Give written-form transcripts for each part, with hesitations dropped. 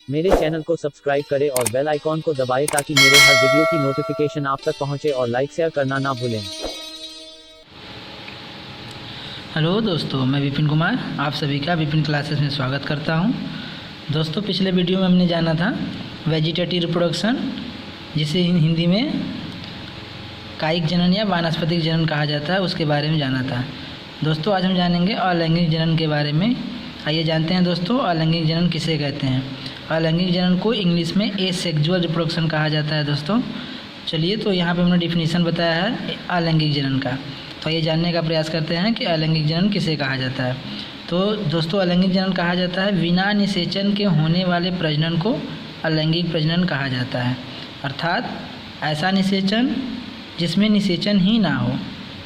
मेरे चैनल को सब्सक्राइब करें और बेल आइकॉन को दबाएं ताकि मेरे हर वीडियो की नोटिफिकेशन आप तक पहुंचे और लाइक शेयर करना ना भूलें। हेलो दोस्तों, मैं विपिन कुमार आप सभी का विपिन क्लासेस में स्वागत करता हूं। दोस्तों, पिछले वीडियो में हमने जाना था वेजिटेटिव रिप्रोडक्शन, जिसे हिंदी में कायिक जनन या वानस्पतिक जनन कहा जाता है, उसके बारे में जाना था। दोस्तों, आज हम जानेंगे अलैंगिक जनन के बारे में। आइए जानते हैं दोस्तों, अलैंगिक जनन किसे कहते हैं। अलैंगिक जनन को इंग्लिश में एसेक्सुअल रिप्रोडक्शन कहा जाता है। दोस्तों चलिए, तो यहाँ पे हमने डिफिनीशन बताया है अलैंगिक जनन का, तो ये जानने का प्रयास करते हैं कि अलैंगिक जनन किसे कहा जाता है। तो दोस्तों, अलैंगिक जनन कहा जाता है बिना निषेचन के होने वाले प्रजनन को अलैंगिक प्रजनन कहा जाता है। अर्थात ऐसा निषेचन जिसमें निषेचन ही ना हो,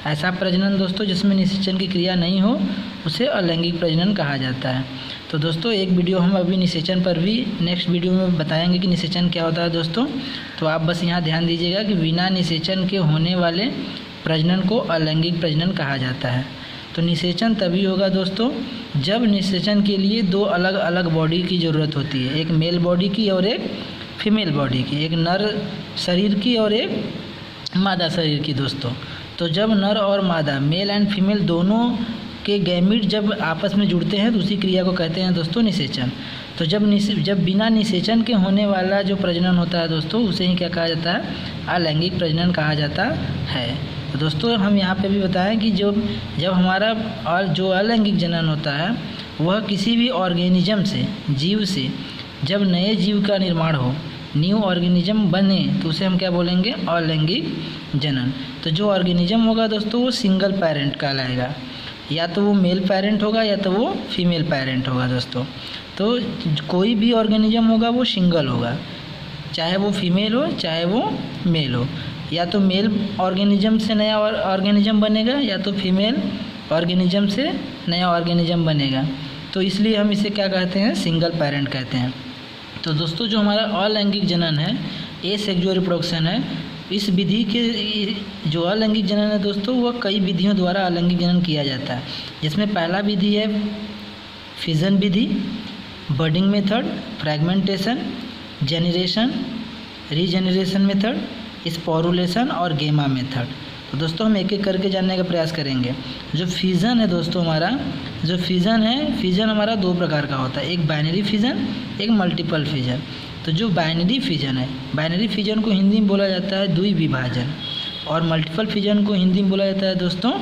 ऐसा प्रजनन दोस्तों जिसमें निषेचन की क्रिया नहीं हो, उसे अलैंगिक प्रजनन कहा जाता है। तो दोस्तों, एक वीडियो हम अभी निषेचन पर भी नेक्स्ट वीडियो में बताएंगे कि निषेचन क्या होता है दोस्तों। तो आप बस यहाँ ध्यान दीजिएगा कि बिना निषेचन के होने वाले प्रजनन को अलैंगिक प्रजनन कहा जाता है। तो निषेचन तभी होगा दोस्तों जब निषेचन के लिए दो अलग अलग बॉडी की ज़रूरत होती है, एक मेल बॉडी की और एक फीमेल बॉडी की, एक नर शरीर की और एक मादा शरीर की। दोस्तों, तो जब नर और मादा मेल एंड फीमेल दोनों के गैमीट जब आपस में जुड़ते हैं तो उसी क्रिया को कहते हैं दोस्तों निषेचन। तो जब बिना निषेचन के होने वाला जो प्रजनन होता है दोस्तों, उसे ही क्या कहा जाता है, अलैंगिक प्रजनन कहा जाता है। तो दोस्तों, हम यहाँ पे भी बताएं कि जब हमारा और जो अलैंगिक जनन होता है वह किसी भी ऑर्गेनिज्म से, जीव से, जब नए जीव का निर्माण हो, न्यू ऑर्गेनिज्म बने, तो उसे हम क्या बोलेंगे, अलैंगिक जनन। तो जो ऑर्गेनिज्म होगा दोस्तों वो सिंगल पेरेंट कहलाएगा, या तो वो मेल पेरेंट होगा या तो वो फीमेल पेरेंट होगा दोस्तों। तो कोई भी ऑर्गेनिज्म होगा वो सिंगल होगा, चाहे वो फीमेल हो चाहे वो मेल हो। या तो मेल ऑर्गेनिज्म से नया ऑर्गेनिज्म बनेगा या तो फीमेल ऑर्गेनिज्म से नया ऑर्गेनिज्म बनेगा। तो इसलिए हम इसे क्या कहते हैं, सिंगल पेरेंट कहते हैं। तो दोस्तों, जो हमारा अलैंगिक जनन है, एसेक्सुअल रिप्रोडक्शन है, इस विधि के जो अलैंगिक जनन है दोस्तों, वह कई विधियों द्वारा अलैंगिक जनन किया जाता है। जिसमें पहला विधि है फिजन विधि, budding method, fragmentation, generation, regeneration method, sporulation और गेमा मेथड। तो दोस्तों, हम एक एक करके जानने का प्रयास करेंगे। जो फिजन है दोस्तों, हमारा जो फिजन है, फिजन हमारा दो प्रकार का होता है, एक बाइनरी फिजन, एक मल्टीपल फिजन। तो जो बाइनरी फिजन है, बाइनरी फिजन को हिंदी में बोला जाता है द्विविभाजन, और मल्टीपल फिजन को हिंदी में बोला जाता है दोस्तों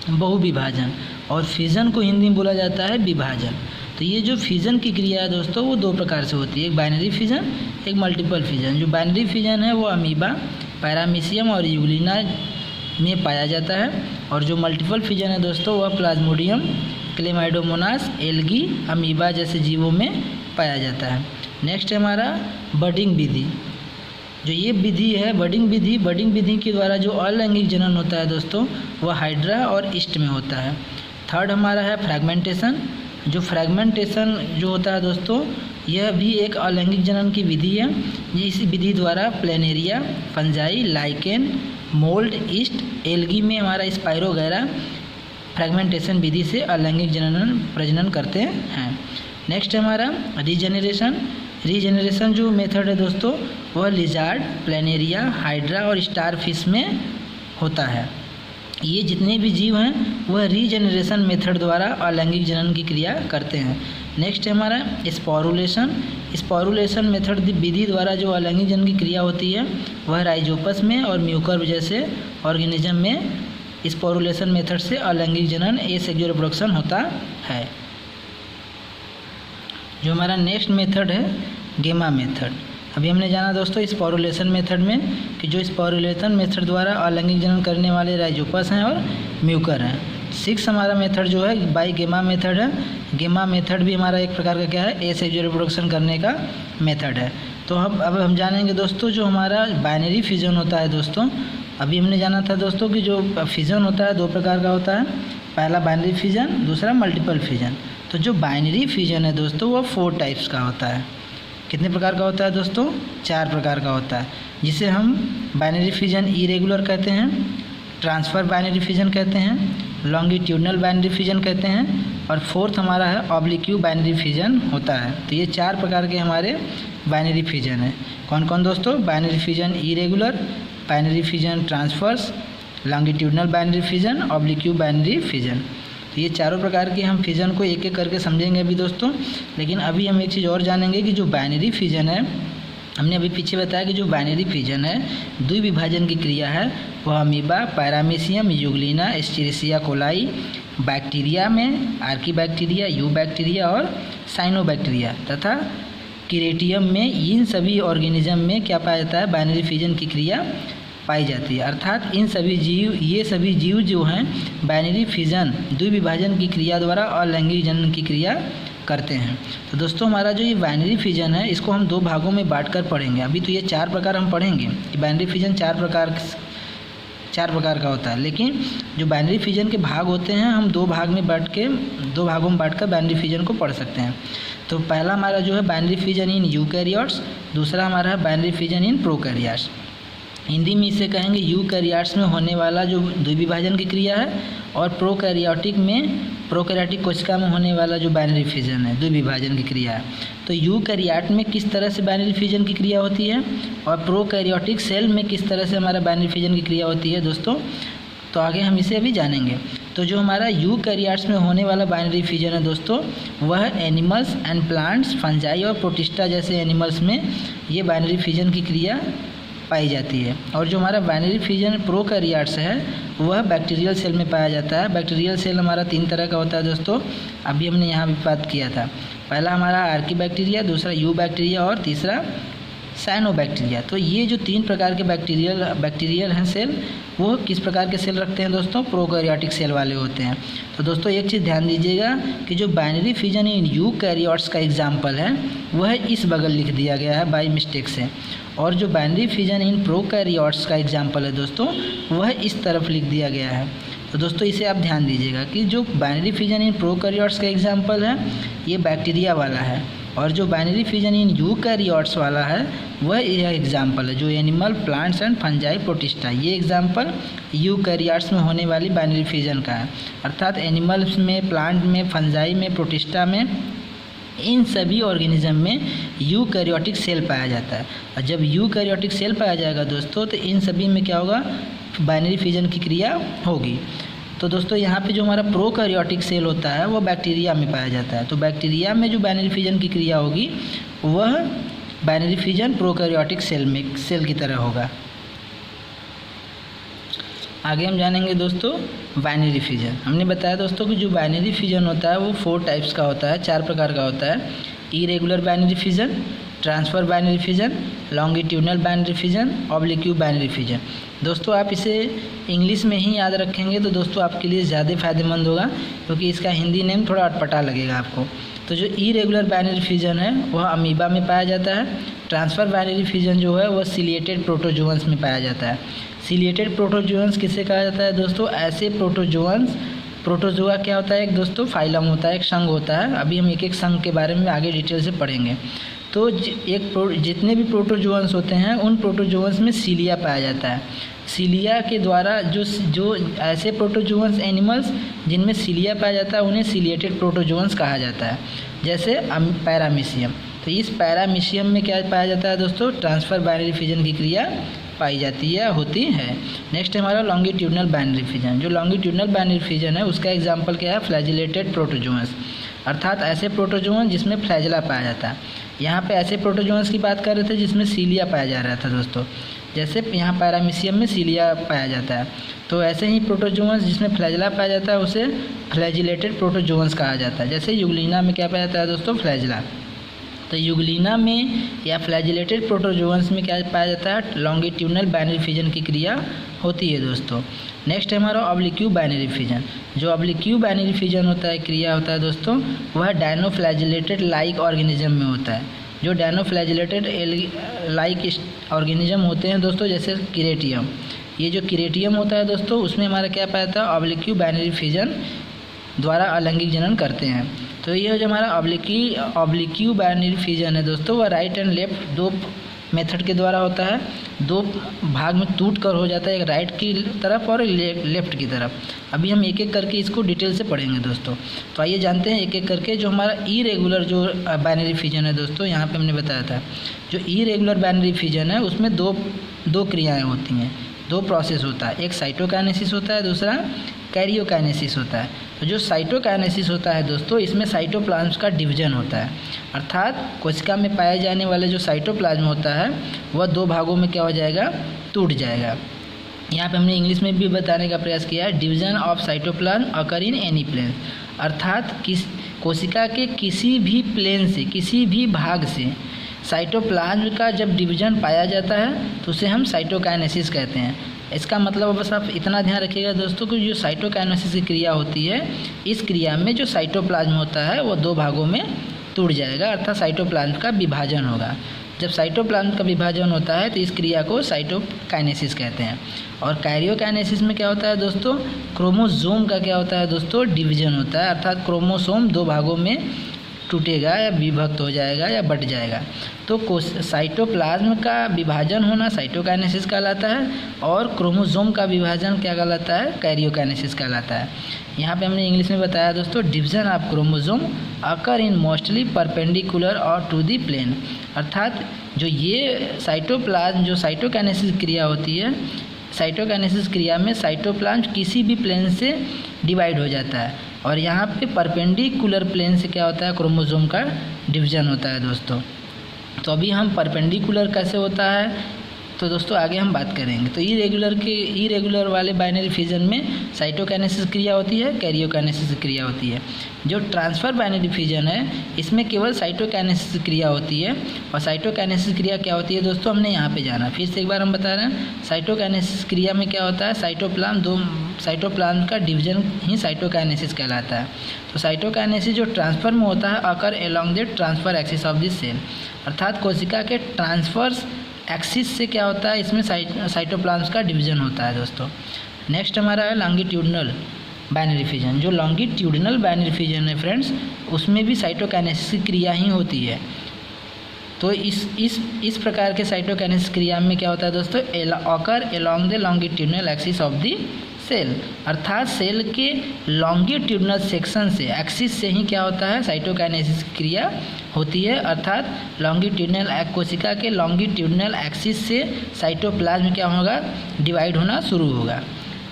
बहुविभाजन, और फिजन को हिंदी में बोला जाता है विभाजन। तो ये जो फिजन की क्रिया है दोस्तों, वो दो प्रकार से होती है, एक बाइनरी फिजन, एक मल्टीपल फिजन। जो बाइनरी फिजन है वो अमीबा, पैरामीशियम और यूग्लिना में पाया जाता है, और जो मल्टीपल फिजन है दोस्तों वह प्लाज्मोडियम, क्लेमाइडोमोनास, एल्गी, अमीबा जैसे जीवों में पाया जाता है। नेक्स्ट है हमारा बडिंग विधि। जो ये विधि है बडिंग विधि के द्वारा जो अलैंगिक जनन होता है दोस्तों, वह हाइड्रा और ईस्ट में होता है। थर्ड हमारा है फ्रैगमेंटेशन। जो फ्रैगमेंटेशन जो होता है दोस्तों, यह भी एक अलैंगिक जनन की विधि है। इस विधि द्वारा planaria, fungi, lichen, mould, east, algae में हमारा स्पाइरोगैरा फ्रैगमेंटेशन विधि से अलैंगिक प्रजनन करते हैं। नेक्स्ट है हमारा रीजेनरेशन जो मेथड है दोस्तों, वह लिजार्ड, प्लेनेरिया, हाइड्रा और स्टारफिश में होता है। ये जितने भी जीव हैं वह रीजेनरेशन मेथड द्वारा अलैंगिक जनन की क्रिया करते हैं। नेक्स्ट है हमारा स्पोरुलेशन मेथड विधि द्वारा जो अलैंगिक जनन की क्रिया होती है वह राइजोपस में और म्यूकर जैसे ऑर्गेनिज्म में स्पोरुलेशन मेथड से अलैंगिक जनन एसेक्सुअल रिप्रोडक्शन होता है। जो हमारा नेक्स्ट मेथड है गेमा मेथड। अभी हमने जाना दोस्तों स्पोरुलेशन मेथड में कि जो स्पोरुलेशन मेथड द्वारा अलैंगिक जनन करने वाले राइजोपस हैं और म्यूकर हैं। 6 हमारा मेथड जो है बाई गेमा मेथड है। गेमा मेथड भी हमारा एक प्रकार का क्या है, एसेक्सुअल रिप्रोडक्शन करने का मेथड है। तो अब हम जानेंगे दोस्तों जो हमारा बाइनरी फिजन होता है दोस्तों। अभी हमने जाना था दोस्तों कि जो फिजन होता है दो प्रकार का होता है, पहला बाइनरी फिजन, दूसरा मल्टीपल फिजन। तो जो बाइनरी फिजन है दोस्तों वह 4 टाइप्स का होता है। कितने प्रकार का होता है दोस्तों, 4 प्रकार का होता है, जिसे हम बाइनरी फिजन इरेगुलर कहते हैं, ट्रांसफ़र बाइनरी फिजन कहते हैं, लॉन्गिट्यूडनल बाइनरी फिजन कहते हैं, और फोर्थ हमारा है ऑब्लिक्यू बाइनरी फिजन होता है। तो ये 4 प्रकार के हमारे बाइनरी फिजन है। कौन कौन दोस्तों? Binary fission irregular, binary fission transverse, longitudinal binary fission, oblique binary fission. तो ये चारों प्रकार के हम फिजन को एक एक करके समझेंगे अभी दोस्तों। लेकिन अभी हम एक चीज़ और जानेंगे कि जो बाइनरी फिजन है, हमने अभी पीछे बताया कि जो बाइनरी फिजन है, द्विविभाजन की क्रिया है वह amoeba, paramecium, Euglena, Escherichia coli, bacteria में आर्कीबैक्टीरिया, यू बैक्टीरिया और साइनोबैक्टीरिया तथा क्यूरेटियम में, इन सभी ऑर्गेनिज्म में क्या पाया जाता है? बाइनरी फिजन की क्रिया पाई जाती है। अर्थात ये सभी जीव जो हैं बाइनरी फिजन द्विविभाजन की क्रिया द्वारा अलैंगिक जनन की क्रिया करते हैं। तो दोस्तों हमारा जो ये बाइनरी फिजन है इसको हम 2 भागों में बांटकर पढ़ेंगे। अभी तो ये 4 प्रकार हम पढ़ेंगे कि बाइनरी फिजन 4 प्रकार का होता है। लेकिन जो बाइनरी फिजन के भाग होते हैं हम 2 भागों में बांटकर बाइनरी फिजन को पढ़ सकते हैं। तो पहला हमारा जो है बाइनरी फिजन इन यूकैरियोट्स, दूसरा हमारा है binary fission in prokaryotes. Hindi में इसे कहेंगे यूकैरियोट्स में होने वाला जो द्विविभाजन की क्रिया है, और प्रोकैरियोटिक कोशिका में होने वाला जो बाइनरी फिजन है द्विविभाजन की क्रिया है। तो यूकैरियोट में किस तरह से बाइनरी फिजन की क्रिया होती है और प्रोकैरियोटिक सेल में किस तरह से हमारा बाइनरी फिजन की क्रिया होती है दोस्तों, तो आगे हम इसे अभी जानेंगे। तो जो हमारा यूकैरियोट्स में होने वाला बाइनरी फिजन है दोस्तों, वह एनिमल्स एंड प्लांट्स, फंजाई और प्रोटिस्टा जैसे एनिमल्स में ये बाइनरी फिजन की क्रिया पाई जाती है। और जो हमारा बाइनरी फिजन प्रोकैरियोट्स है वह बैक्टीरियल सेल में पाया जाता है। बैक्टीरियल सेल हमारा 3 तरह का होता है दोस्तों, अभी हमने यहाँ भी बात किया था। पहला हमारा आर्कीबैक्टीरिया, दूसरा यू बैक्टीरिया और तीसरा साइनोबैक्टीरिया। तो ये जो 3 प्रकार के बैक्टीरियल हैं सेल, वो किस प्रकार के सेल रखते हैं दोस्तों? प्रोकैरियोटिक सेल वाले होते हैं। तो दोस्तों एक चीज़ ध्यान दीजिएगा कि जो बाइनरी फिजन इन यूकैरियोट्स का एग्जाम्पल है वह इस बगल लिख दिया गया है बाई मिस्टेक से, और जो बाइनरी फिजन इन प्रोकैरियोट्स का एग्जाम्पल है दोस्तों वह इस तरफ लिख दिया गया है। तो दोस्तों इसे आप ध्यान दीजिएगा कि जो बाइनरी फिजन इन प्रोकैरियोट्स का एग्जाम्पल है ये बैक्टीरिया वाला है, और जो बाइनरी फिजन इन यूकैरियोट्स वाला है वह यह एग्जाम्पल है जो animal, plants and fungi, protista. ये एग्जाम्पल यूकैरियोट्स में होने वाली बाइनरी फिजन का है। अर्थात एनिमल्स में, प्लांट में, फंजाई में, प्रोटिस्टा में, इन सभी ऑर्गेनिज्म में यूकैरियोटिक सेल पाया जाता है। और जब यूकैरियोटिक सेल पाया जाएगा दोस्तों तो इन सभी में क्या होगा? बाइनरी फिजन की क्रिया होगी। तो दोस्तों यहाँ पे जो हमारा प्रोकैरियोटिक सेल होता है वो बैक्टीरिया में पाया जाता है। तो बैक्टीरिया में जो बाइनरी फिजन की क्रिया होगी वह बाइनरी फिजन प्रोकैरियोटिक सेल की तरह होगा। आगे हम जानेंगे दोस्तों बाइनरी फिजन। हमने बताया दोस्तों कि जो बाइनरी फिजन होता है वो 4 टाइप्स का होता है, 4 प्रकार का होता है। Irregular binary fission, transverse binary fission, longitudinal binary fission, oblique binary fission. दोस्तों आप इसे इंग्लिश में ही याद रखेंगे तो दोस्तों आपके लिए ज़्यादा फ़ायदेमंद होगा, क्योंकि इसका हिंदी नेम थोड़ा अटपटा लगेगा आपको। तो जो इरेगुलर बाइनरी फिजन है वह अमीबा में पाया जाता है। ट्रांसफर बाइनरी फिजन जो है वह सिलिएटेड प्रोटोजोअन्स में पाया जाता है। सिलिएटेड प्रोटोजोअन्स किसे कहा जाता है दोस्तों? ऐसे प्रोटोजोआ क्या होता है? एक दोस्तों फाइलम होता है, एक संघ होता है। अभी हम एक एक संघ के बारे में आगे डिटेल से पढ़ेंगे। तो जितने भी प्रोटोजोअन्स होते हैं उन प्रोटोजोअन्स में सीलिया पाया जाता है। सीलिया के द्वारा जो ऐसे प्रोटोजोअन्स एनिमल्स जिनमें सीलिया पाया जाता है उन्हें सीलिएटेड प्रोटोजोअन्स कहा जाता है, जैसे पैरामीशियम। तो इस पैरामीशियम में क्या पाया जाता है दोस्तों? ट्रांसफर बाइनरी फिजन की क्रिया पाई जाती है, होती है। नेक्स्ट हमारा लॉन्गिट्यूडनल बाइनरी फिजन। जो लॉन्गिट्यूडनल बाइनरी फिजन है उसका एग्जाम्पल क्या है? फ्लैजिलेटेड प्रोटोजोअन्स, अर्थात ऐसे प्रोटोजोअन्स जिसमें फ्लैजिला पाया जाता है। यहाँ पे ऐसे प्रोटोजोअन्स की बात कर रहे थे जिसमें सीलिया पाया जा रहा था दोस्तों, जैसे यहाँ पैरामीशियम में सीलिया पाया जाता है। तो ऐसे ही प्रोटोजोअन्स जिसमें फ्लैजिला पाया जाता है उसे फ्लैजिलेटेड प्रोटोजोअन्स कहा जाता है। जैसे यूग्लिना में क्या पाया जाता है दोस्तों? फ्लैजिला। तो यूग्लिना में या फ्लैजिलेटेड प्रोटोजोअन्स में क्या पाया जाता है? लॉन्गिट्यूडनल बाइनरी फिजन की क्रिया होती है दोस्तों। नेक्स्ट है हमारा ऑब्लिक्यू बाइनरी फिजन। जो ऑब्लिक्यू बाइनरी फिजन होता है, क्रिया होता है दोस्तों, वह डायनोफ्लैजिलेटेड लाइक ऑर्गेनिज्म में होता है। जो डायनोफ्लैजिलेटेड लाइक ऑर्गेनिज्म होते हैं दोस्तों, जैसे क्यूरेटियम, ये जो क्यूरेटियम होता है दोस्तों उसमें हमारा क्या पाया जाता है? ऑब्लिक्यू बाइनरी फिजन द्वारा अलैंगिक जनन करते हैं। तो ये जो हमारा ऑब्लिक्यू बाइनरी फिजन है दोस्तों, वह राइट एंड लेफ्ट मेथड के द्वारा होता है, दो भाग में टूट कर हो जाता है, एक राइट की तरफ और लेफ्ट की तरफ। अभी हम एक एक करके इसको डिटेल से पढ़ेंगे दोस्तों। तो आइए जानते हैं एक एक करके। जो हमारा इरेगुलर जो बाइनरी फिजन है दोस्तों, यहाँ पे हमने बताया था जो इरेगुलर बाइनरी फिजन है उसमें दो क्रियाएँ होती हैं, दो प्रोसेस होता है, एक साइटोकाइनेसिस होता है, दूसरा कैरियोकाइनेसिस होता है। तो जो साइटोकाइनेसिस होता है दोस्तों, इसमें साइटोप्लाज्म का डिवीजन होता है, अर्थात कोशिका में पाए जाने वाले जो साइटोप्लाज्म होता है वह दो भागों में क्या हो जाएगा, टूट जाएगा। यहाँ पे हमने इंग्लिश में भी बताने का प्रयास किया है, division of cytoplasm occur in any plane, अर्थात कोशिका के किसी भी प्लेन से, किसी भी भाग से साइटोप्लाज्म का जब डिवीजन पाया जाता है तो उसे हम साइटोकाइनेसिस कहते हैं। इसका मतलब बस आप इतना ध्यान रखिएगा दोस्तों कि जो साइटोकाइनेसिस की क्रिया होती है, इस क्रिया में जो साइटोप्लाज्म होता है वो दो भागों में टूट जाएगा, अर्थात साइटोप्लाज्म का विभाजन होगा। जब साइटोप्लाज्म का विभाजन होता है तो इस क्रिया को साइटोकाइनेसिस कहते हैं। और कैरियोकाइनेसिस में क्या होता है दोस्तों, क्रोमोसोम का क्या होता है दोस्तों, डिवीजन होता है, अर्थात क्रोमोसोम दो भागों में टूटेगा या विभक्त हो जाएगा या बट जाएगा। तो साइटोप्लाज्म का विभाजन होना साइटोकाइनेसिस कहलाता है और क्रोमोसोम का विभाजन क्या कहलाता है, कैरियोकाइनेसिस कहलाता है। यहाँ पे हमने इंग्लिश में बताया दोस्तों, division of chromosome occur in mostly perpendicular और टू दी प्लेन, अर्थात जो ये साइटोप्लाज्म जो साइटोकाइनेसिस क्रिया होती है, साइटोकाइनेसिस क्रिया में साइटोप्लाज्म किसी भी प्लेन से डिवाइड हो जाता है और यहाँ पे परपेंडिकुलर प्लेन से क्या होता है, क्रोमोसोम का डिवीजन होता है दोस्तों। तो अभी हम परपेंडिकुलर कैसे होता है तो दोस्तों आगे हम बात करेंगे। तो इरेगुलर वाले बाइनरी फिजन में साइटोकाइनेसिस क्रिया होती है, कैरियोकाइनेसिस क्रिया होती है। जो ट्रांसफ़र बाइनरी फिजन है इसमें केवल साइटोकाइनेसिस क्रिया होती है। और साइटोकाइनेसिस क्रिया क्या होती है दोस्तों, हमने यहाँ पे जाना, फिर से एक बार हम बता रहे हैं। साइटोकाइनेसिस क्रिया में क्या होता है, साइटोप्लाज्म का डिवीजन ही साइटोकाइनेसिस कहलाता है। तो साइटोकाइनेसिस जो ट्रांसफ़र में होता है occur along the transverse axis of this cell, अर्थात कोशिका के ट्रांसफर्स एक्सिस से क्या होता है, इसमें साइटोप्लाज्म का डिवीजन होता है दोस्तों। नेक्स्ट हमारा है लॉन्गिट्यूडनल बाइनरी फिजन। जो लॉन्गिट्यूडनल बाइनरी फिजन है फ्रेंड्स, उसमें भी साइटोकाइनेसिस की क्रिया ही होती है। तो इस प्रकार के साइटोकाइनेसिस क्रिया में क्या होता है दोस्तों, occur along the longitudinal axis of the cell, अर्थात सेल के लॉन्गिट्यूडनल सेक्शन से, एक्सिस से ही क्या होता है, साइटोकाइनेसिस क्रिया होती है, अर्थात लॉन्गिट्यूडनल कोशिका के लॉन्गिट्यूडनल एक्सिस से साइटोप्लाज्म क्या होगा, डिवाइड होना शुरू होगा।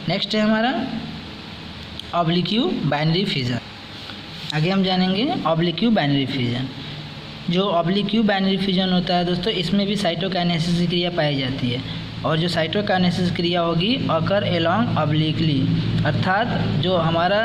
नेक्स्ट है हमारा ऑब्लिक्यू बाइनरी फिजन। आगे हम जानेंगे ऑब्लिक्यू बाइनरी फिजन। जो ऑब्लिक्यू बाइनरी फिजन होता है दोस्तों, इसमें भी साइटोकाइनेसिस क्रिया पाई जाती है और जो साइटोकाइनेसिस क्रिया होगी अकर एलॉन्ग ऑब्लिकली, अर्थात जो हमारा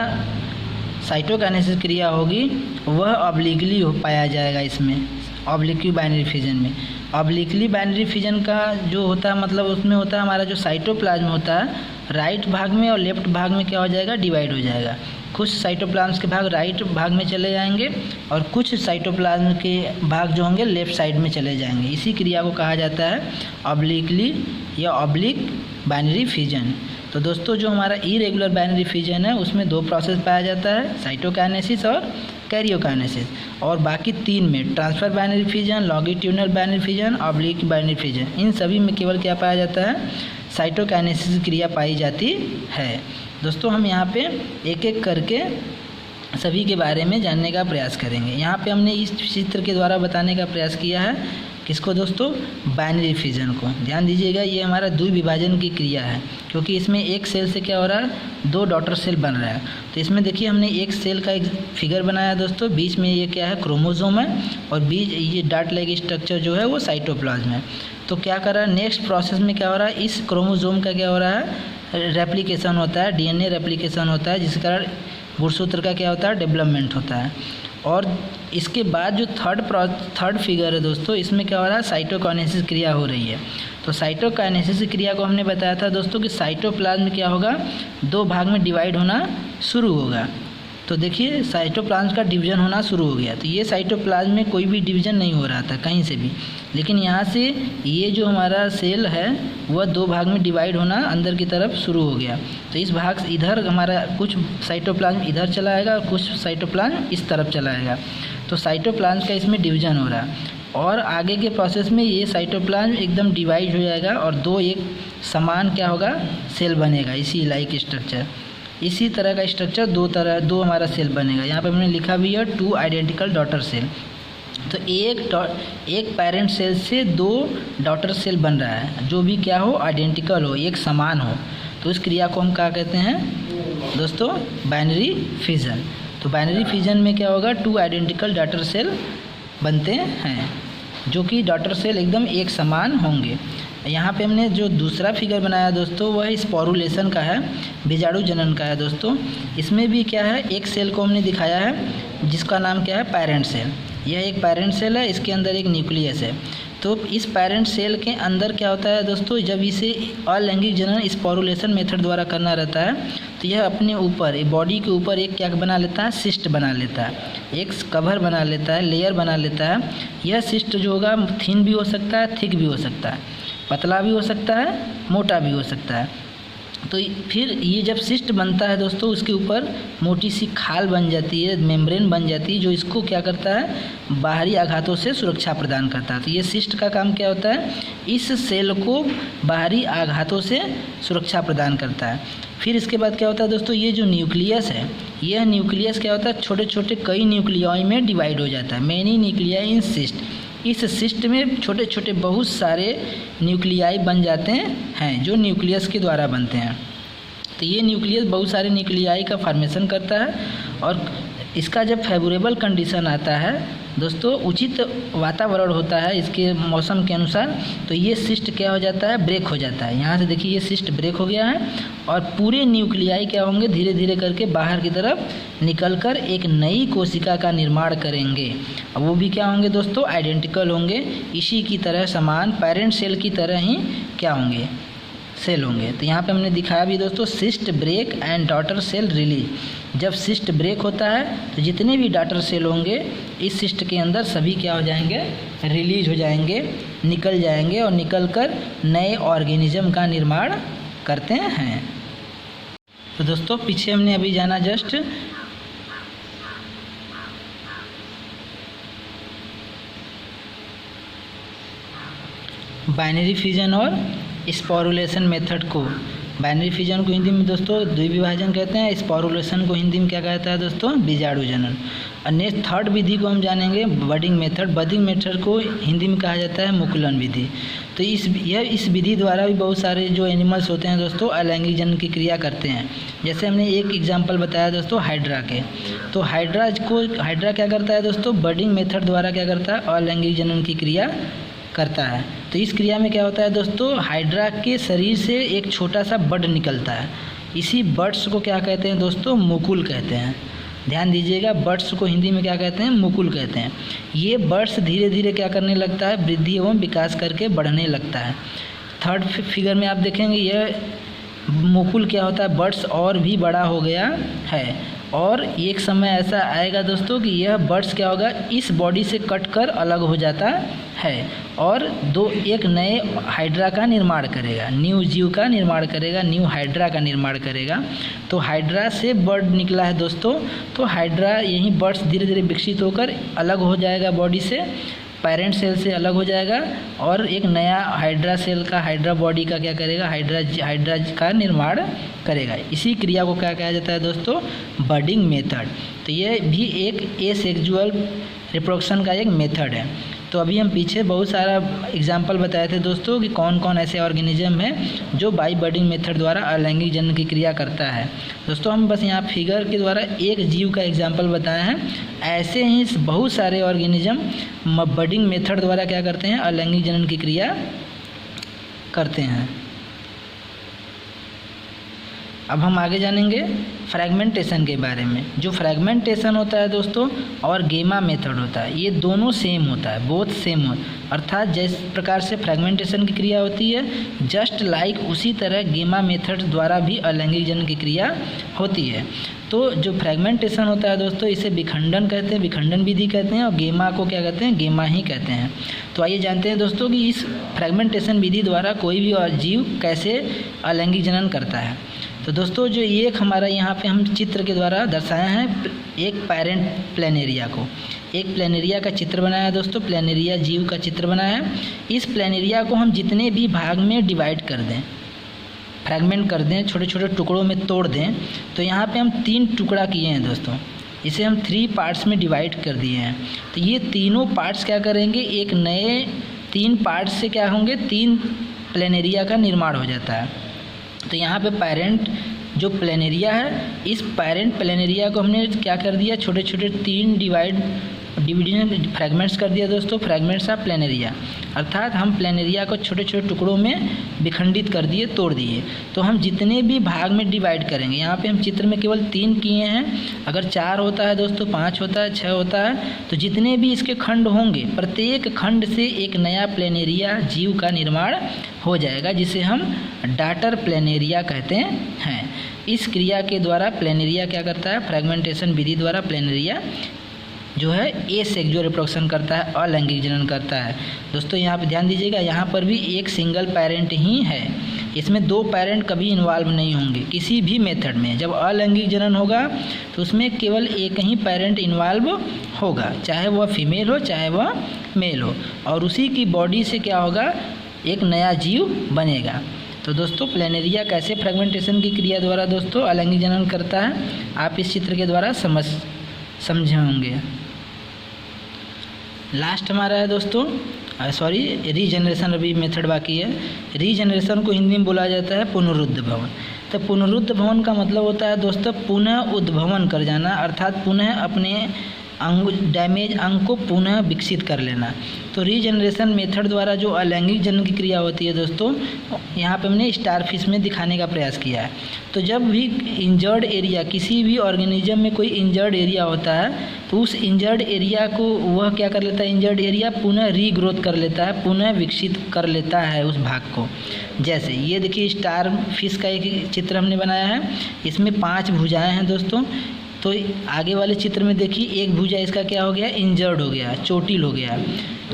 साइटोकाइनेसिस क्रिया होगी वह ऑब्लिकली पाया जाएगा इसमें ऑब्लिक्यू बाइनरी फिजन में। ऑब्लिकली बाइनरी फिजन का जो होता है मतलब उसमें होता है हमारा जो साइटोप्लाज्म होता है राइट भाग में और लेफ्ट भाग में क्या हो जाएगा, डिवाइड हो जाएगा। कुछ साइटोप्लाज्म के भाग राइट भाग में चले जाएंगे और कुछ साइटोप्लाज्म के भाग जो होंगे लेफ्ट साइड में चले जाएंगे। इसी क्रिया को कहा जाता है ऑब्लिकली या ऑब्लिक बाइनरी फिजन। तो दोस्तों जो हमारा इरेगुलर बाइनरी फिजन है उसमें दो प्रोसेस पाया जाता है, साइटोकाइनेसिस और कैरियोकाइनेसिस, और बाकी तीन में transverse binary fission, longitudinal binary fission, oblique binary fission, इन सभी में केवल क्या पाया जाता है, साइटोकाइनेसिस क्रिया पाई जाती है। दोस्तों हम यहाँ पे एक एक करके सभी के बारे में जानने का प्रयास करेंगे। यहाँ पे हमने इस चित्र के द्वारा बताने का प्रयास किया है किसको दोस्तों, बाइनरी फिजन को। ध्यान दीजिएगा ये हमारा द्विविभाजन की क्रिया है क्योंकि इसमें एक सेल से क्या हो रहा है, दो डॉटर सेल बन रहा है। तो इसमें देखिए हमने एक सेल का एक फिगर बनाया दोस्तों, बीच में ये क्या है, क्रोमोसोम है और बीच ये डॉट लाइक स्ट्रक्चर जो है वो साइटोप्लाज्म है। तो क्या कर रहा है, नेक्स्ट प्रोसेस में क्या हो रहा है, इस क्रोमोसोम का क्या हो रहा है, रेप्लिकेशन होता है, डीएनए रेप्लिकेशन होता है, जिसके कारण गुणसूत्र का क्या होता है, डेवलपमेंट होता है। और इसके बाद जो थर्ड फिगर है दोस्तों, इसमें क्या हो रहा है, साइटोकाइनेसिस क्रिया हो रही है। तो साइटोकाइनेसिस क्रिया को हमने बताया था दोस्तों कि साइटोप्लाज्म क्या होगा, दो भाग में डिवाइड होना शुरू होगा। तो देखिए साइटोप्लाज्म का डिवीजन होना शुरू हो गया। तो ये साइटोप्लाज्म में कोई भी डिवीजन नहीं हो रहा था कहीं से भी, लेकिन यहाँ से ये जो हमारा सेल है वह दो भाग में डिवाइड होना अंदर की तरफ शुरू हो गया। तो इस भाग से इधर हमारा कुछ साइटोप्लाज्म इधर चला आएगा और कुछ साइटोप्लाज्म इस तरफ चला आएगा। तो साइटोप्लाज्म का इसमें डिवीजन हो रहा है। और आगे के प्रोसेस में ये साइटोप्लाज्म एकदम डिवाइड हो जाएगा और दो एक समान क्या होगा, सेल बनेगा। इसी लाइक स्ट्रक्चर, इसी तरह का स्ट्रक्चर दो हमारा सेल बनेगा। यहाँ पे हमने लिखा भी है 2 आइडेंटिकल डॉटर सेल। तो एक पेरेंट सेल से 2 डॉटर सेल बन रहा है, जो भी क्या हो, आइडेंटिकल हो, एक समान हो। तो इस क्रिया को हम क्या कहते हैं दोस्तों, बाइनरी फिजन। तो बाइनरी फिजन में क्या होगा, 2 आइडेंटिकल डॉटर सेल बनते हैं, जो कि डॉटर सेल एकदम एक समान होंगे। यहाँ पे हमने जो दूसरा फिगर बनाया दोस्तों, वह स्पोरुलेशन का है, बीजाणु जनन का है दोस्तों। इसमें भी क्या है, एक सेल को हमने दिखाया है जिसका नाम क्या है, पेरेंट सेल। यह एक पेरेंट सेल है, इसके अंदर एक न्यूक्लियस है। तो इस पेरेंट सेल के अंदर क्या होता है दोस्तों, जब इसे अलैंगिक जनन स्पोरुलेशन मेथड द्वारा करना रहता है, तो यह अपने ऊपर, बॉडी के ऊपर एक क्या बना लेता है, सिस्ट बना लेता है, एक कवर बना लेता है, लेयर बना लेता है। यह सिस्ट जो होगा थिन भी हो सकता है, थिक भी हो सकता है, पतला भी हो सकता है, मोटा भी हो सकता है। तो फिर ये जब सिस्ट बनता है दोस्तों, उसके ऊपर मोटी सी खाल बन जाती है, मेम्ब्रेन बन जाती है, जो इसको क्या करता है, बाहरी आघातों से सुरक्षा प्रदान करता है। तो ये सिस्ट का काम क्या होता है, इस सेल को बाहरी आघातों से सुरक्षा प्रदान करता है। फिर इसके बाद क्या होता है दोस्तों, ये जो न्यूक्लियस है, यह न्यूक्लियस क्या होता है, छोटे छोटे कई न्यूक्लियाई में डिवाइड हो जाता है, मैनी न्यूक्लियाई इन सिस्ट। इस सिस्ट में छोटे छोटे बहुत सारे न्यूक्लियाई बन जाते हैं, जो न्यूक्लियस के द्वारा बनते हैं। तो ये न्यूक्लियस बहुत सारे न्यूक्लियाई का फॉर्मेशन करता है, और इसका जब फेवरेबल कंडीशन आता है दोस्तों, उचित वातावरण होता है इसके मौसम के अनुसार, तो ये सिस्ट क्या हो जाता है, ब्रेक हो जाता है। यहाँ से देखिए ये सिस्ट ब्रेक हो गया है, और पूरे न्यूक्लियाई क्या होंगे, धीरे धीरे करके बाहर की तरफ निकलकर एक नई कोशिका का निर्माण करेंगे। अब वो भी क्या होंगे दोस्तों, आइडेंटिकल होंगे, इसी की तरह समान पेरेंट सेल की तरह ही क्या होंगे, सेल होंगे। तो यहाँ पे हमने दिखाया भी दोस्तों, cyst break and daughter cell release. जब सिस्ट ब्रेक होता है तो जितने भी डॉटर सेल होंगे इस सिस्ट के अंदर सभी क्या हो जाएंगे, रिलीज हो जाएंगे, निकल जाएंगे, और निकल कर नए ऑर्गेनिज्म का निर्माण करते हैं। तो दोस्तों पीछे हमने अभी जाना जस्ट बाइनरी फिजन और स्पोरुलेशन मेथड को। बाइनरी फिजन को हिंदी में दोस्तों द्विविभाजन कहते हैं, स्पोरुलेशन को हिंदी में क्या कहता है दोस्तों, बीजाणु जनन। और नेक्स्ट थर्ड विधि को हम जानेंगे, बडिंग मेथड। बडिंग मेथड को हिंदी में कहा जाता है मुकुलन विधि। तो इस विधि द्वारा भी बहुत सारे जो एनिमल्स होते हैं दोस्तों अलैंगिक जनन की क्रिया करते हैं। जैसे हमने एक एग्जाम्पल बताया दोस्तों हाइड्रा के, तो हाइड्रा क्या करता है दोस्तों, बडिंग मेथड द्वारा क्या करता है, अलैंगिक जनन की क्रिया करता है। तो इस क्रिया में क्या होता है दोस्तों, हाइड्रा के शरीर से एक छोटा सा बड निकलता है। इसी बड्स को क्या कहते हैं दोस्तों, मुकुल कहते हैं। ध्यान दीजिएगा, बड्स को हिंदी में क्या कहते हैं, मुकुल कहते हैं। ये बड्स धीरे धीरे क्या करने लगता है, वृद्धि एवं विकास करके बढ़ने लगता है। थर्ड फिगर में आप देखेंगे यह मुकुल क्या होता है, बड्स और भी बड़ा हो गया है, और एक समय ऐसा आएगा दोस्तों कि यह बड्स क्या होगा, इस बॉडी से कट कर अलग हो जाता है और एक नए हाइड्रा का निर्माण करेगा, न्यू जीव का निर्माण करेगा, न्यू हाइड्रा का निर्माण करेगा। तो हाइड्रा से बर्ड निकला है दोस्तों, तो हाइड्रा यही बर्ड्स धीरे धीरे विकसित होकर अलग हो जाएगा बॉडी से, पेरेंट सेल से अलग हो जाएगा, और एक नया हाइड्रा सेल का, हाइड्रा बॉडी का क्या करेगा, हाइड्रा का निर्माण करेगा। इसी क्रिया को क्या कहा जाता है दोस्तों, बडिंग मेथड। तो ये भी एक एसेक्सुअल रिप्रोडक्शन का एक मेथड है। तो अभी हम पीछे बहुत सारा एग्जाम्पल बताए थे दोस्तों कि कौन कौन ऐसे ऑर्गेनिज्म हैं जो बाई बडिंग मेथड द्वारा अलैंगिक जनन की क्रिया करता है। दोस्तों हम बस यहाँ फिगर के द्वारा एक जीव का एग्जाम्पल बताए हैं, ऐसे ही बहुत सारे ऑर्गेनिज्म बडिंग मेथड द्वारा क्या करते हैं, अलैंगिक जनन की क्रिया करते हैं। अब हम आगे जानेंगे फ्रैगमेंटेशन के बारे में। जो फ्रैगमेंटेशन होता है दोस्तों और गेमा मेथड होता है, ये दोनों सेम होता है, बोथ सेम हो, अर्थात जिस प्रकार से फ्रैगमेंटेशन की क्रिया होती है जस्ट लाइक उसी तरह गेमा मेथड द्वारा भी अलैंगिक जनन की क्रिया होती है। तो जो फ्रैगमेंटेशन होता है दोस्तों इसे विखंडन कहते हैं, विखंडन विधि कहते हैं, और गेमा को क्या कहते हैं, गेमा ही कहते हैं। तो आइए जानते हैं दोस्तों कि इस फ्रैगमेंटेशन विधि द्वारा कोई भी जीव कैसे अलैंगिक जनन करता है। तो दोस्तों जो एक हमारा यहाँ पे हम चित्र के द्वारा दर्शाया है एक पैरेंट प्लेनेरिया को, एक प्लेनेरिया का चित्र बनाया है दोस्तों, प्लेनेरिया जीव का चित्र बनाया है। इस प्लेनेरिया को हम जितने भी भाग में डिवाइड कर दें, फ्रैगमेंट कर दें, छोटे छोटे टुकड़ों में तोड़ दें, तो यहाँ पे हम 3 टुकड़ा किए हैं दोस्तों, इसे हम 3 पार्ट्स में डिवाइड कर दिए हैं। तो ये तीनों पार्ट्स क्या करेंगे, एक नए 3 पार्ट्स से क्या होंगे, 3 प्लेनेरिया का निर्माण हो जाता है। तो यहाँ पे पेरेंट जो प्लेनेरिया है, इस पेरेंट प्लेनेरिया को हमने क्या कर दिया, छोटे छोटे 3 डिविजन फ्रैगमेंट्स कर दिया दोस्तों, फ्रैगमेंट्स ऑफ प्लेनेरिया, अर्थात हम प्लेनेरिया को छोटे छोटे टुकड़ों में विखंडित कर दिए, तोड़ दिए। तो हम जितने भी भाग में डिवाइड करेंगे, यहाँ पे हम चित्र में केवल 3 किए हैं, अगर 4 होता है दोस्तों, 5 होता है, 6 होता है, तो जितने भी इसके खंड होंगे, प्रत्येक खंड से एक नया प्लेनेरिया जीव का निर्माण हो जाएगा, जिसे हम डाटर प्लेनेरिया कहते हैं। इस क्रिया के द्वारा प्लेनेरिया क्या करता है, फ्रैगमेंटेशन विधि द्वारा प्लेनेरिया जो है एसेक्सुअल रिप्रोडक्शन करता है, अलैंगिक जनन करता है। दोस्तों यहाँ पे ध्यान दीजिएगा, यहाँ पर भी एक सिंगल पेरेंट ही है, इसमें 2 पेरेंट कभी इन्वॉल्व नहीं होंगे किसी भी मेथड में। जब अलैंगिक जनन होगा तो उसमें केवल एक ही पेरेंट इन्वॉल्व होगा, चाहे वह फीमेल हो चाहे वह मेल हो, और उसी की बॉडी से क्या होगा, एक नया जीव बनेगा। तो दोस्तों प्लेनेरिया कैसे फ्रैगमेंटेशन की क्रिया द्वारा दोस्तों अलैंगिक जनन करता है, आप इस चित्र के द्वारा समझे होंगे। लास्ट हमारा है दोस्तों रीजनरेशन, अभी मेथड बाकी है। रीजनरेशन को हिंदी में बोला जाता है पुनरुद्भवन। तो पुनरुद्भवन का मतलब होता है दोस्तों पुनः उद्भवन कर जाना, अर्थात पुनः अपने डैमेज अंग को पुनः विकसित कर लेना। तो रीजनरेशन मेथड द्वारा जो अलैंगिक जनन की क्रिया होती है दोस्तों, यहाँ पे हमने स्टारफिश में दिखाने का प्रयास किया है। तो जब भी इंजर्ड एरिया, किसी भी ऑर्गेनिज्म में कोई इंजर्ड एरिया होता है, तो उस इंजर्ड एरिया को वह क्या कर लेता है, इंजर्ड एरिया पुनः रीग्रोथ कर लेता है, पुनः विकसित कर लेता है उस भाग को। जैसे ये देखिए स्टार फिश का एक चित्र हमने बनाया है, इसमें 5 भुजाएँ हैं दोस्तों। तो आगे वाले चित्र में देखिए एक भुजा इसका क्या हो गया, इंजर्ड हो गया, चोटिल हो गया।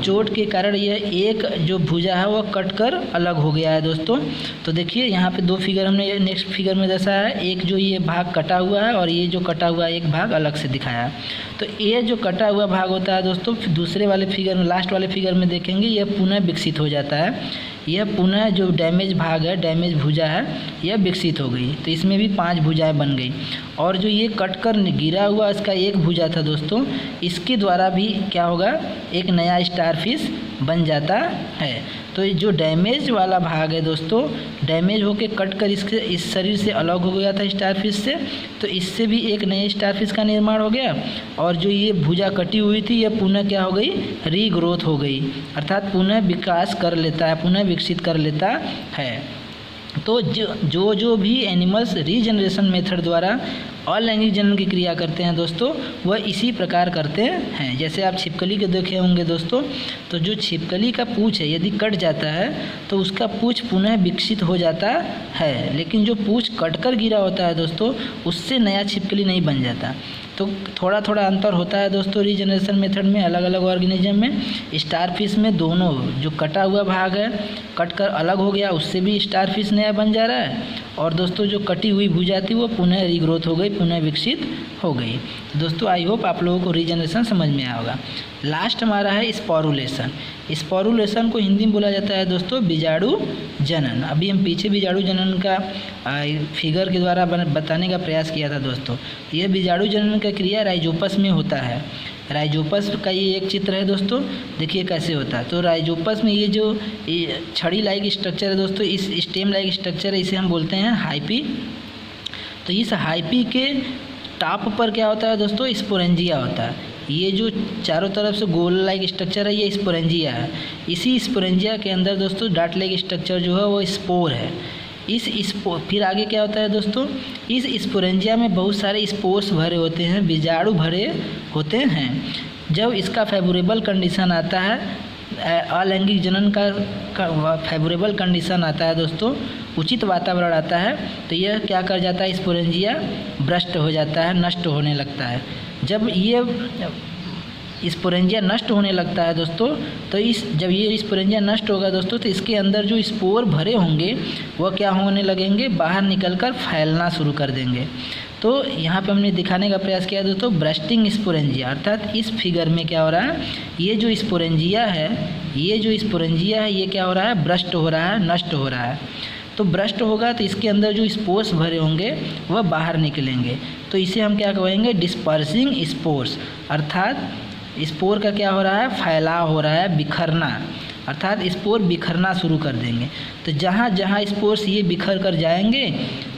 चोट के कारण यह एक जो भुजा है वह कट कर अलग हो गया है दोस्तों। तो देखिए यहाँ पे 2 फिगर हमने नेक्स्ट फिगर में दर्शाया है, एक जो ये भाग कटा हुआ है और ये जो कटा हुआ एक भाग अलग से दिखाया है। तो ये जो कटा हुआ भाग होता है दोस्तों, दूसरे वाले फिगर में, लास्ट वाले फिगर में देखेंगे, यह पुनः विकसित हो जाता है। यह पुनः जो डैमेज भाग है, डैमेज भुजा है, यह विकसित हो गई। तो इसमें भी 5 भुजाएं बन गई। और जो ये कट कर गिरा हुआ इसका एक भुजा था दोस्तों, इसके द्वारा भी क्या होगा, एक नया स्टारफिश बन जाता है। तो जो डैमेज वाला भाग है दोस्तों, डैमेज होके कट कर इस शरीर से अलग हो गया था स्टारफिश से, तो इससे भी एक नए स्टारफिश का निर्माण हो गया। और जो ये भुजा कटी हुई थी, यह पुनः क्या हो गई, रीग्रोथ हो गई, अर्थात पुनः विकास कर लेता है, पुनः विकसित कर लेता है। तो जो भी एनिमल्स रीजनरेशन मेथड द्वारा अलैंगिक जनन की क्रिया करते हैं दोस्तों, वह इसी प्रकार करते हैं। जैसे आप छिपकली के देखे होंगे दोस्तों, तो जो छिपकली का पूँछ है यदि कट जाता है तो उसका पूँछ पुनः विकसित हो जाता है, लेकिन जो पूँछ कटकर गिरा होता है दोस्तों, उससे नया छिपकली नहीं बन जाता। तो थोड़ा थोड़ा अंतर होता है दोस्तों रीजनरेशन मेथड में, अलग अलग ऑर्गेनिज्म में। स्टारफिश में दोनों जो कटा हुआ भाग है कट कर अलग हो गया, उससे भी स्टारफिश नया बन जा रहा है, और दोस्तों जो कटी हुई भुजा थी वो पुनः रीग्रोथ हो गई, पुनः विकसित हो गई। तो दोस्तों आई होप आप लोगों को रीजनरेशन समझ में आया होगा। लास्ट हमारा है स्पोरुलेशन। स्पोरुलेशन को हिंदी में बोला जाता है दोस्तों बीजाणु जनन। अभी हम पीछे बीजाणु जनन का फिगर के द्वारा बताने का प्रयास किया था दोस्तों। यह बीजाणु जनन का क्रिया राइजोपस में होता है। राइजोपस का ये एक चित्र है दोस्तों, देखिए कैसे होता है। तो राइजोपस में ये जो छड़ी लाइक स्ट्रक्चर है दोस्तों, इस स्टेम लाइक स्ट्रक्चर है, इसे हम बोलते हैं हाइपी। तो इस हाइपी के टॉप पर क्या होता है दोस्तों, स्पोरेंजिया होता है। ये जो चारों तरफ से गोल लाइक स्ट्रक्चर है, ये स्पोरेंजिया है। इसी स्पोरेंजिया के अंदर दोस्तों डॉट लाइक स्ट्रक्चर जो है वो स्पोर है। फिर आगे क्या होता है दोस्तों, इस स्पोरेंजिया में बहुत सारे स्पोर्स भरे होते हैं, बीजाणु भरे होते हैं। जब इसका फेवरेबल कंडीशन आता है, अलैंगिक जनन का फेवरेबल कंडीशन आता है दोस्तों, उचित वातावरण आता है, तो यह क्या कर जाता है, स्पोरेंजिया भ्रष्ट हो जाता है, नष्ट होने लगता है। जब ये स्पोरेंजिया नष्ट होने लगता है दोस्तों, तो जब ये स्पोरेंजिया नष्ट होगा दोस्तों, तो इसके अंदर जो स्पोर भरे होंगे वह क्या होने लगेंगे, बाहर निकलकर फैलना शुरू कर देंगे। तो यहाँ पे हमने दिखाने का प्रयास किया दोस्तों ब्रस्टिंग स्पोरेंजिया, अर्थात इस फिगर में क्या हो रहा है, ये जो स्पोरेंजिया है ये क्या हो रहा है, ब्रस्ट हो रहा है, नष्ट हो रहा है। तो ब्रस्ट होगा तो इसके अंदर जो स्पोर्स भरे होंगे वह बाहर निकलेंगे, तो इसे हम क्या कहेंगे, डिस्पर्सिंग स्पोर्स, अर्थात स्पोर का क्या हो रहा है, फैलाव हो रहा है, बिखरना, अर्थात स्पोर बिखरना शुरू कर देंगे। तो जहाँ जहाँ स्पोर्स ये बिखर कर जाएंगे,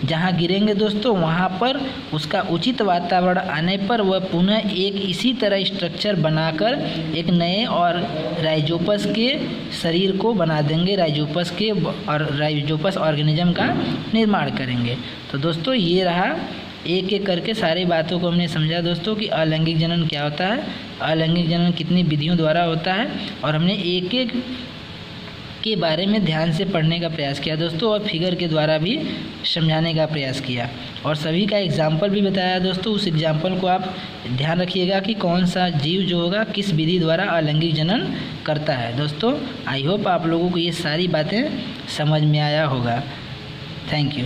जहाँ गिरेंगे दोस्तों, वहाँ पर उसका उचित वातावरण आने पर वह पुनः एक इसी तरह स्ट्रक्चर बनाकर एक नए और राइजोपस के शरीर को बना देंगे, राइजोपस ऑर्गेनिज्म का निर्माण करेंगे। तो दोस्तों ये रहा, एक एक करके सारी बातों को हमने समझा दोस्तों कि अलैंगिक जनन क्या होता है, अलैंगिक जनन कितनी विधियों द्वारा होता है, और हमने एक एक के बारे में ध्यान से पढ़ने का प्रयास किया दोस्तों, और फिगर के द्वारा भी समझाने का प्रयास किया, और सभी का एग्जाम्पल भी बताया दोस्तों। उस एग्जाम्पल को आप ध्यान रखिएगा कि कौन सा जीव जो होगा किस विधि द्वारा अलैंगिक जनन करता है। दोस्तों आई होप आप लोगों को ये सारी बातें समझ में आया होगा। Thank you.